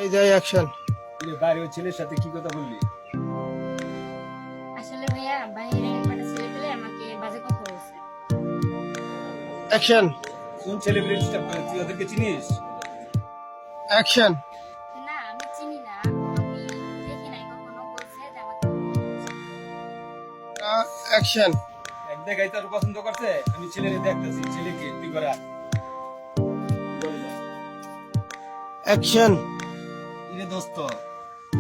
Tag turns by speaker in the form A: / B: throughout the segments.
A: এই যাই অ্যাকশন।
B: বাইরে ওই ছেলের সাথে কি কথা বললি?
C: আসলে ভাইয়া বাইরে একটা ছেলে পেলে আমাকে বাজে কথা বলছে।
A: অ্যাকশন।
B: কোন ছেলে পেলে ডিস্টার্ব করে? তুই ওদেরকে চিনিস?
A: অ্যাকশন।
C: না আমি চিনি না, আমি দেখি নাই কখনো, বলছে যে আমাকে
A: অ্যাকশন।
B: এক দেখাই তোর পছন্দ করছে, আমি ছেলেরে দেখতেছি, ছেলেকে তুই করে
A: অ্যাকশন।
B: ইরে দোস্ত,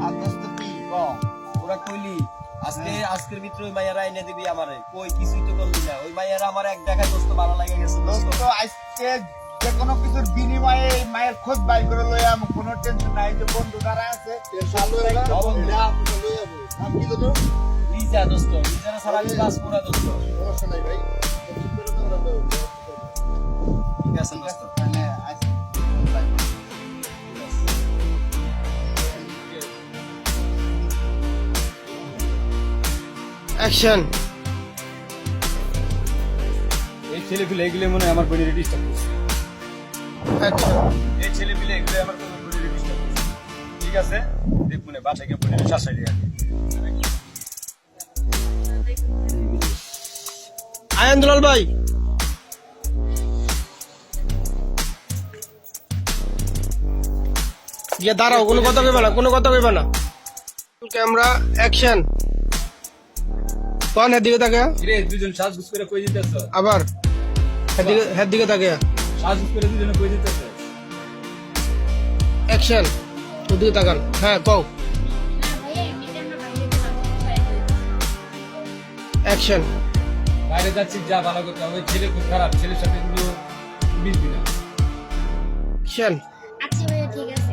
B: আর দোস্ত কি কম তোরা কইলি আজকের ভিতরে ওই মাইয়ারা এনে দিবি আমারে, কই কিছুই তো করলি না। ওই মাইয়ারা আমার এক দেখায় দোস্ত ভালো লাগে গেছে দোস্ত।
D: তো আজকে যে কোনো কিছুর বিনিময়ে এই মায়ের খোঁজ বাই করে লই আমি, কোনো টেনশন নাই। যে বন্ধু দ্বারা আছে
B: লিজা দোস্ত, লিজারা সারা আমি কাজ করা দোস্ত। ঠিক আছে দোস্ত।
A: অ্যাকশন।
B: এই ছেলে পিলে এগুলো মনে হয় আমার বোনের ডিস্টার্ব করছে।
A: অ্যাকশন।
B: এই ছেলে পিলে এগুলো আমার বোনের ডিস্টার্ব করছে। ঠিক আছে, দেখ মনে বাসায় গিয়ে বোনের শাসাই দিয়ে
A: আয়ান দুলাল ভাই, গিয়ে দাঁড়াও, কোনো কথা কইবা না, কোনো কথা কইবা না। Camera action. কোন দিকে তাকে?
B: রে দুজন সাজগুজ করে কই দিতেছ?
A: আবার হেড দিকে তাকে।
B: সাজগুজ করে দুজনে কই দিতেছ?
A: অ্যাকশন। ওদিকে তাকান। হ্যাঁ কও।
C: না ভাইয়া এমনিতে আমরা বাইরে গেলাম।
A: অ্যাকশন।
B: বাইরে যাচ্ছি, যা ভালো কথা। ওই ছেলে খুব খারাপ, ছেলের সাথে কিন্তু মিশবি না।
A: অ্যাকশন।
C: আচ্ছা ভাইয়া ঠিক আছে।